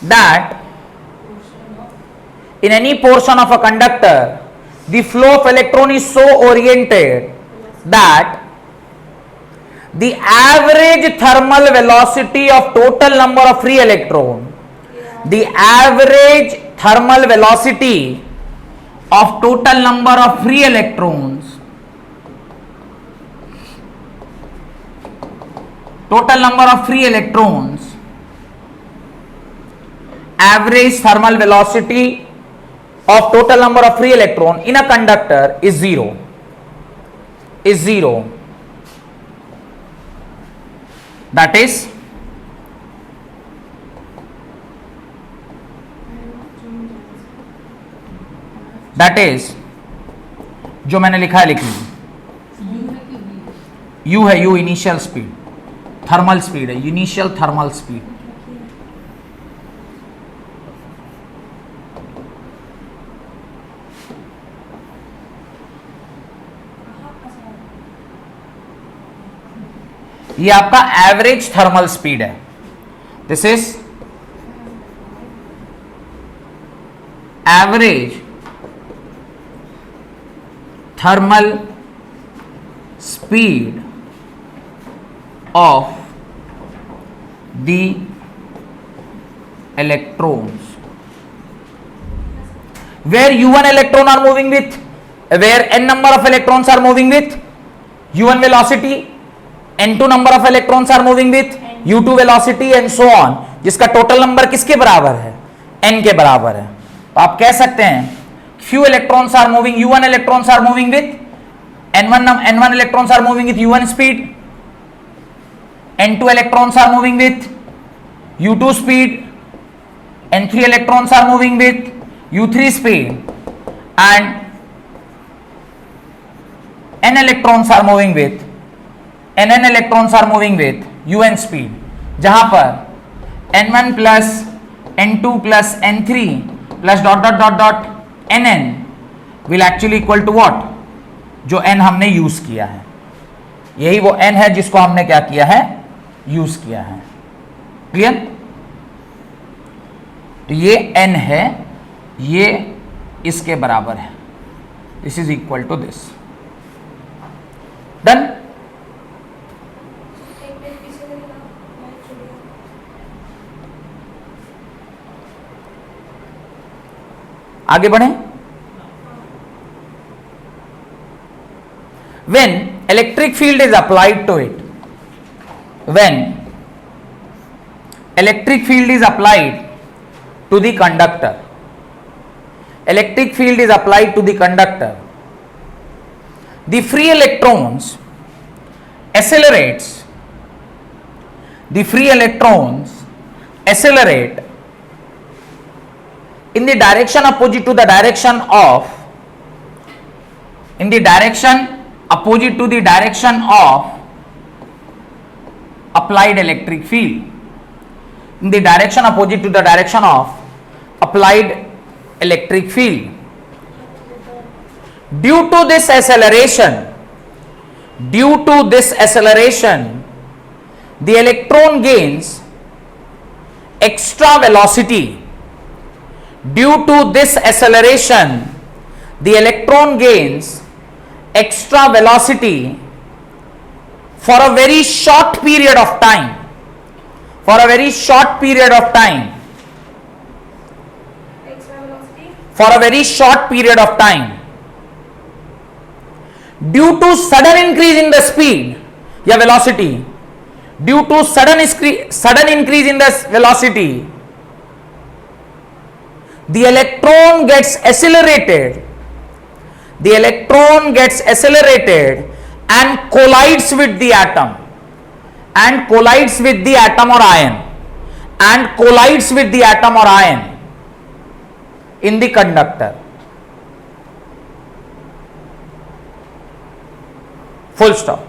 that in any portion of a conductor the flow of electron is so oriented that the average thermal velocity of total number of free electron, the average thermal velocity of total number of free electrons, total number of free electrons, average thermal velocity of total number of free electron in a conductor is zero. That is जो मैंने लिखा है लिख लीजिए, U है, U initial speed, thermal speed है, initial thermal speed. ये आपका एवरेज थर्मल स्पीड है. This is average thermal speed of the electrons where u1 electron are moving with, where n number of electrons are moving with u1 velocity, n2 number of electrons are moving with u2 velocity and so on, जिसका total number किसके बराबर है, n के बराबर है. तो आप कह सकते हैं few electrons are moving, u1 electrons are moving with n1 electrons are moving with u1 speed, n2 electrons are moving with u2 speed, n3 electrons are moving with u3 speed, and n electrons are moving with nn electrons are moving with un speed, जहां पर n1 plus n2 plus n3 plus dot dot dot dot nn will actually equal to what, जो n हमने use किया है, यही वो n है जिसको हमने क्या किया है, यूज किया है. क्लियर? तो ये n है, ये इसके बराबर है, this is equal to this. Done? आगे बढ़े. When electric field is applied to it, when electric field is applied to the conductor, electric field is applied to the conductor, the free electrons accelerates, the free electrons accelerate in the direction opposite to the direction of, in the direction opposite to the direction of applied electric field, in the direction opposite to the direction of applied electric field. Due to this acceleration, the electron gains extra velocity. Due to this acceleration, the electron gains extra velocity for a very short period of time. For a very short period of time. Extra velocity? For a very short period of time. Due to sudden increase in the speed या velocity, due to sudden increase in the velocity, the electron gets accelerated. The electron gets accelerated and collides with the atom, and collides with the atom or ion, and collides with the atom or ion in the conductor. Full stop.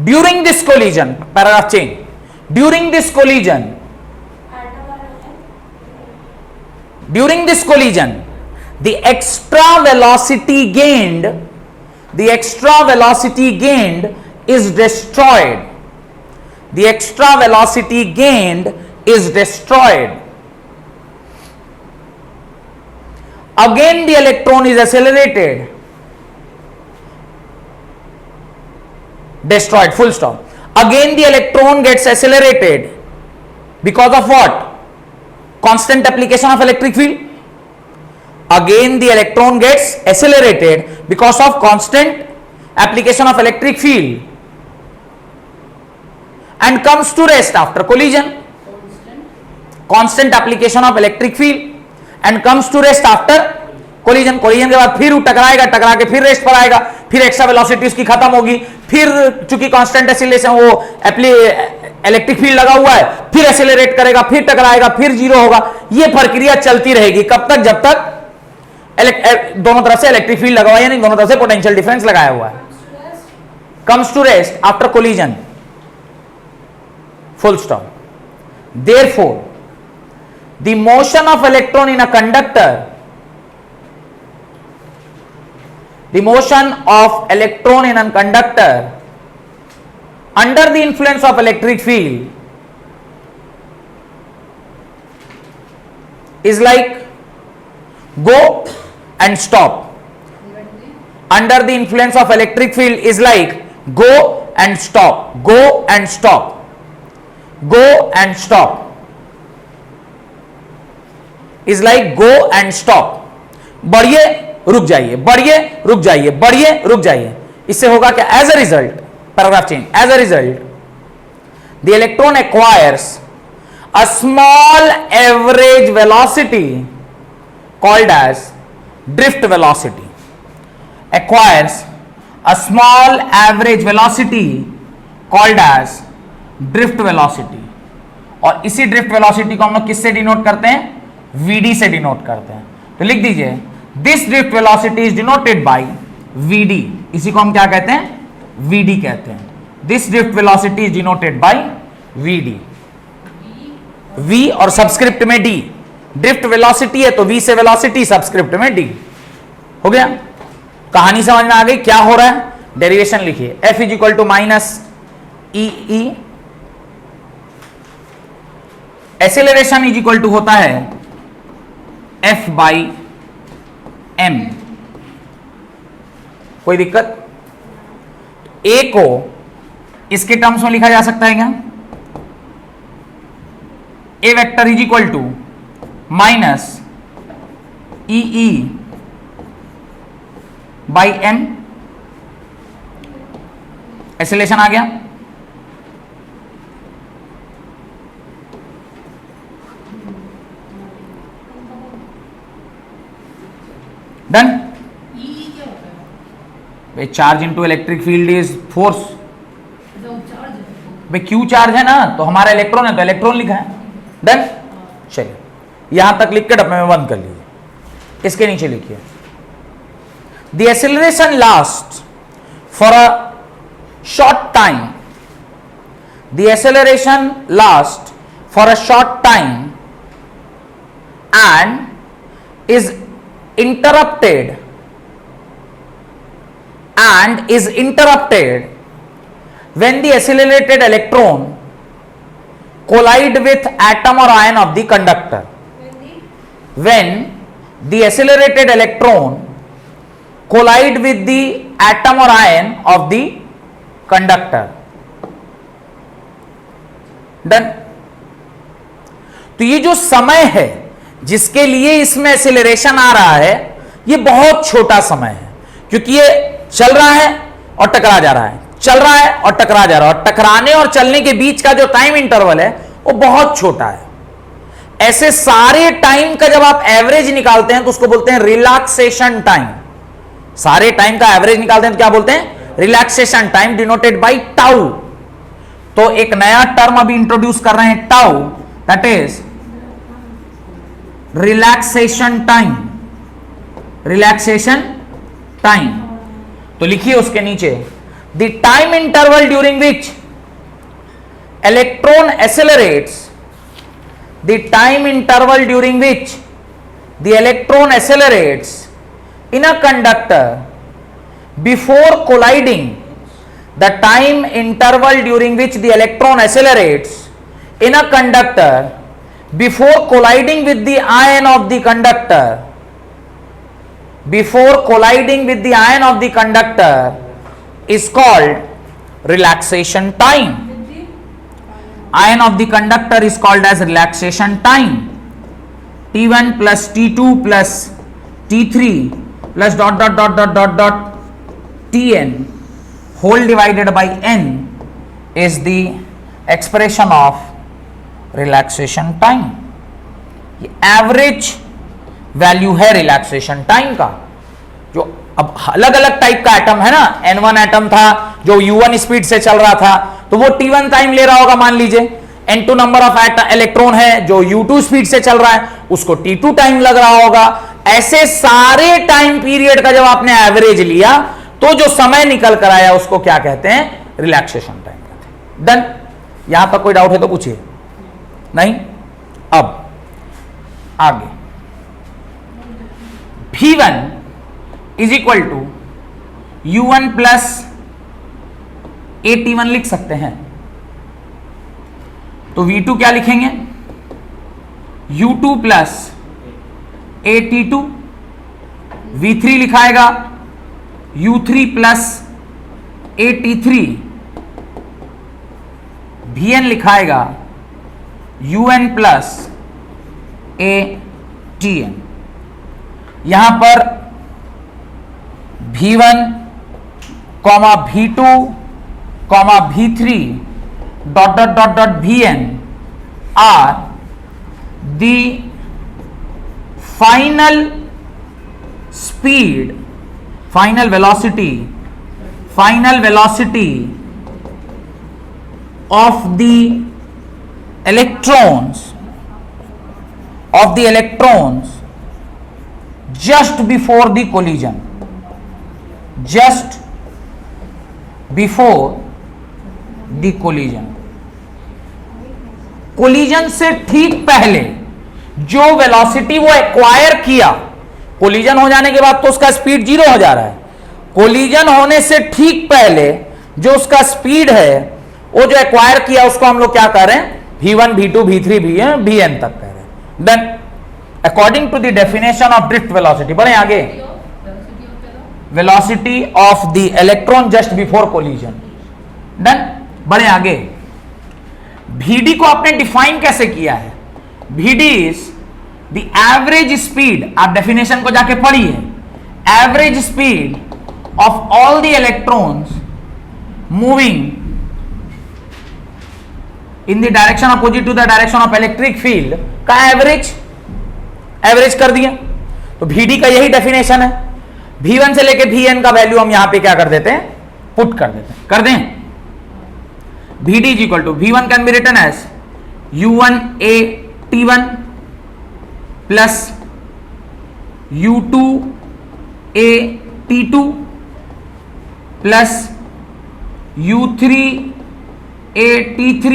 During this collision, paragraph change. During this collision, the extra velocity gained is destroyed. The extra velocity gained is destroyed again the electron is accelerated, destroyed, full stop. Again the electron gets accelerated because of what? Constant application of electric field. Again the electron gets accelerated because of constant application of electric field and comes to rest after collision. Constant application of electric field and comes to rest after collision. collision के बाद फिर टकराएगा, टकरा के फिर rest पर आएगा, फिर extra velocity उसकी खत्म होगी, फिर चूंकि कांस्टेंट एक्सीलरेशन वो इलेक्ट्रिक फील्ड लगा हुआ है, फिर एक्सेलरेट करेगा, फिर टकराएगा, फिर जीरो होगा. ये प्रक्रिया चलती रहेगी कब तक? जब तक दोनों तरफ से इलेक्ट्रिक फील्ड लगा हुआ है, यानी दोनों तरफ से पोटेंशियल डिफरेंस लगाया हुआ है. Comes to rest after collision, full stop. Therefore, the motion of electron in a conductor, the motion of electron in a conductor under the influence of electric field is like go and stop. Under the influence of electric field is like go and stop, go and stop, go and stop, is like go and stop. बढ़िए रुक जाइए, बढ़िए रुक जाइए, बढ़िए रुक जाइए. इससे होगा क्या? As a result, paragraph change. As a result the electron acquires a small average velocity called as drift velocity. Acquires a small average velocity called as drift velocity. और इसी drift velocity को हम लोग किससे डिनोट करते हैं? Vd से denote करते हैं. तो लिख दीजिए this drift velocity is denoted by Vd. इसी को हम क्या कहते हैं? Vd कहते हैं. This drift velocity is denoted by Vd. V और सबस्क्रिप्ट में D. ड्रिफ्ट वेलोसिटी है तो V से वेलोसिटी, सबस्क्रिप्ट में D. हो गया? कहानी समझ में आ गई क्या हो रहा है? डेरिवेशन लिखिए. F is equal to minus E. Acceleration is equal to होता है F बाई M. कोई दिक्कत? A को इसके टर्म्स में लिखा जा सकता है क्या? A vector is equal to minus E by M. Acceleration आ गया. डन. भाई charge into electric field is force. भाई क्यू चार्ज है ना, तो हमारा इलेक्ट्रॉन है तो इलेक्ट्रॉन लिखा है. डन. चलिए यहां तक लिख के डब्बे में बंद कर लीजिए. इसके नीचे लिखिए the acceleration last for a short time. The acceleration last for a short time and is interrupted when the accelerated electron collide with atom or ion of the conductor. When the accelerated electron collide with the atom or ion of the conductor. Done. तो ये जो समय है जिसके लिए इसमें acceleration आ रहा है, ये बहुत छोटा समय है, क्योंकि ये चल रहा है और टकरा जा रहा है, चल रहा है और टकरा जा रहा है, और टकराने और चलने के बीच का जो टाइम इंटरवल है वो बहुत छोटा है. ऐसे सारे टाइम का जब आप एवरेज निकालते हैं तो उसको बोलते हैं रिलैक्सेशन टाइम. सारे टाइम का एवरेज निकालते हैं तो क्या बोलते हैं? Relaxation time, denoted by tau. तो एक नया टर्म अभी इंट्रोड्यूस कर रहे हैं, tau, that is relaxation time. Relaxation time. तो लिखिए उसके नीचे the time interval during which electron accelerates. The time interval during which the electron accelerates in a conductor before colliding. The time interval during which the electron accelerates in a conductor before colliding with the ion of the conductor before colliding with the ion of the conductor is called relaxation time. Ion of the conductor is called as relaxation time. T1 plus T2 plus T3 plus dot dot dot dot dot dot Tn whole divided by n is the expression of relaxation time. ये average value है relaxation time का. जो अब अलग अलग type का atom है ना, N1 एटम था जो U1 स्पीड से चल रहा था तो वो T1 टाइम ले रहा होगा मान लीजिए. N2 नंबर ऑफ इलेक्ट्रॉन है जो U2 स्पीड से चल रहा है उसको T2 टाइम लग रहा होगा. ऐसे सारे टाइम पीरियड का जब आपने एवरेज लिया तो जो समय निकल कर आया उसको क्या कहते हैं, रिलैक्सेशन टाइम कहते हैं. डन. यहां तक कोई डाउट है तो पूछिए. नहीं. अब आगे V1 is equal to U1 plus AT1 लिख सकते हैं. तो V2 क्या लिखेंगे, U2 प्लस AT2. V3 लिखाएगा U3 प्लस AT3. Vn लिखाएगा UN प्लस ATN. यहां पर V1 comma V2 comma V3 dot dot dot dot Vn are the final speed, final velocity of the electrons just before the collision, just before the collision. कोलिजन से ठीक पहले जो velocity वो acquire किया, collision हो जाने के बाद तो उसका स्पीड 0 हो जा रहा है. कोलिजन होने से ठीक पहले जो उसका स्पीड है वो जो एक्वायर किया उसको हम लोग क्या कर रहे हैं, V1 V2 V3 Vn तक कह रहे हैं. Then according to the definition of drift velocity, बढ़े आगे, velocity of the electron just before collision. Done. बढ़े आगे. Vd को आपने डिफाइन कैसे किया है, Vd is the average speed, आप डेफिनेशन को जाके पढ़िए, average speed of all the electrons moving in the direction opposite to the direction of electric field का एवरेज कर दिया. तो Vd का यही डेफिनेशन है. V1 से लेके Vn का वैल्यू हम यहां पे क्या कर देते हैं, पुट कर देते हैं. कर दें. Vd is equal to V1 can be written as U1AT1 plus U2AT2 plus U3AT3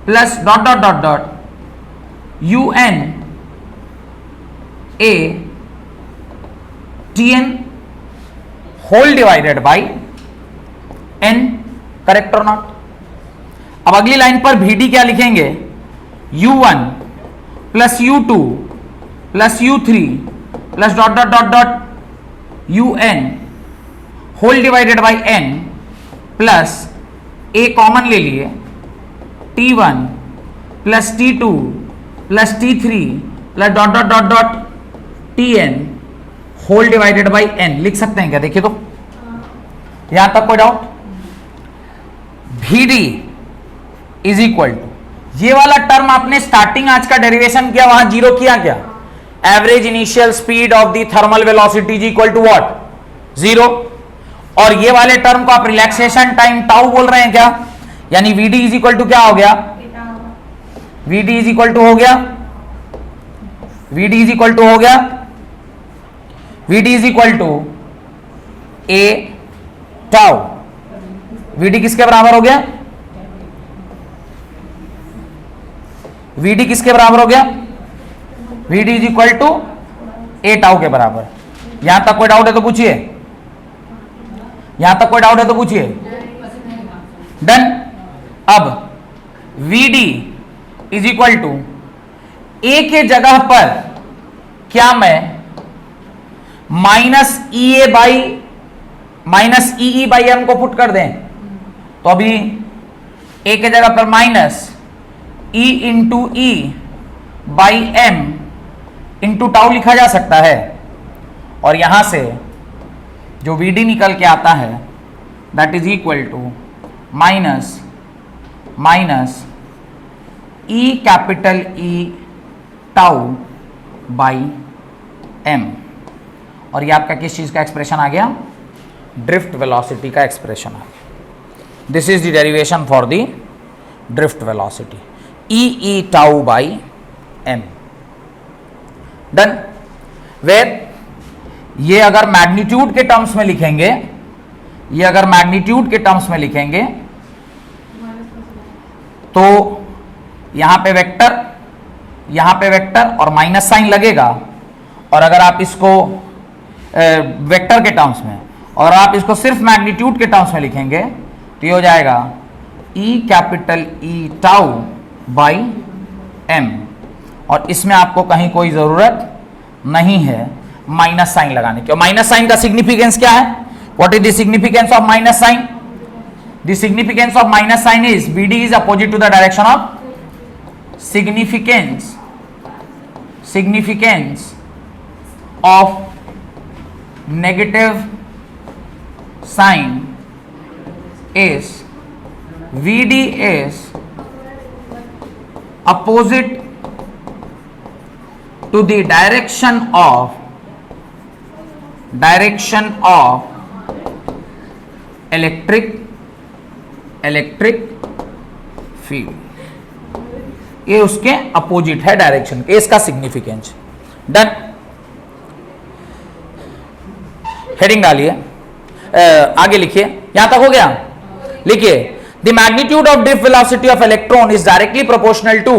plus dot dot dot dot UNATN whole divided by n. Correct और नॉट. अब अगली लाइन पर Vd क्या लिखेंगे, U1 plus U2 plus U3 plus dot dot dot dot UN whole divided by n plus A common ले लिए, T1 plus T2 plus T3 plus dot dot dot dot Tn whole divided by n लिख सकते हैं क्या, देखिए तो. यहां तक कोई doubt. Vd is equal to, ये वाला टर्म आपने स्टार्टिंग आज का डेरिवेशन किया वहां जीरो किया क्या, average initial speed of the thermal velocity is equal to what, 0. और ये वाले टर्म को आप रिलैक्सेशन टाइम टाउ बोल रहे हैं क्या, यानी Vd इज इक्वल टू क्या हो गया, Vd इज इक्वल टू हो गया, Vd इज इक्वल टू हो गया, Vd is equal to A tau. Vd किसके बराबर हो गया, Vd किसके बराबर हो गया, Vd is equal to A tau के बराबर. यहां तक कोई डाउट है तो पूछिए, यहां तक कोई डाउट है तो पूछिए. डन. अब Vd is equal to A के जगह पर क्या मैं minus E A by minus E by M को पुट कर दें तो अभी ए के जगह पर minus E into E by M into tau लिखा जा सकता है, और यहां से जो वी डी निकल के आता है that is equal to minus E capital E tau by M, और ये आपका किस चीज का एक्सप्रेशन आ गया? ड्रिफ्ट वेलोसिटी का एक्सप्रेशन आ गया। This is the derivation for the drift velocity, E tau by M. Done. Where ये अगर मैग्नीट्यूड के टर्म्स में लिखेंगे, ये अगर मैग्नीट्यूड के टर्म्स में लिखेंगे तो यहां पे वेक्टर और माइनस साइन लगेगा, और अगर आप इसको वेक्टर के टर्म्स में और आप इसको सिर्फ मैग्नीट्यूड के टर्म्स में लिखेंगे तो ये हो जाएगा E capital E tau by M, और इसमें आपको कहीं कोई जरूरत नहीं है माइनस साइन लगाने की। और माइनस साइन का सिग्निफिकेंस क्या है? What is the significance of minus sign? The significance of minus sign is BD is opposite to the direction of significance of negative sign is VD is opposite to the direction of electric field। ये उसके opposite है direction के, इसका significance. Done. Heading डालिए, आगे लिखिए, यहां तक हो गया? लिखिए the magnitude of drift velocity of electron is directly proportional to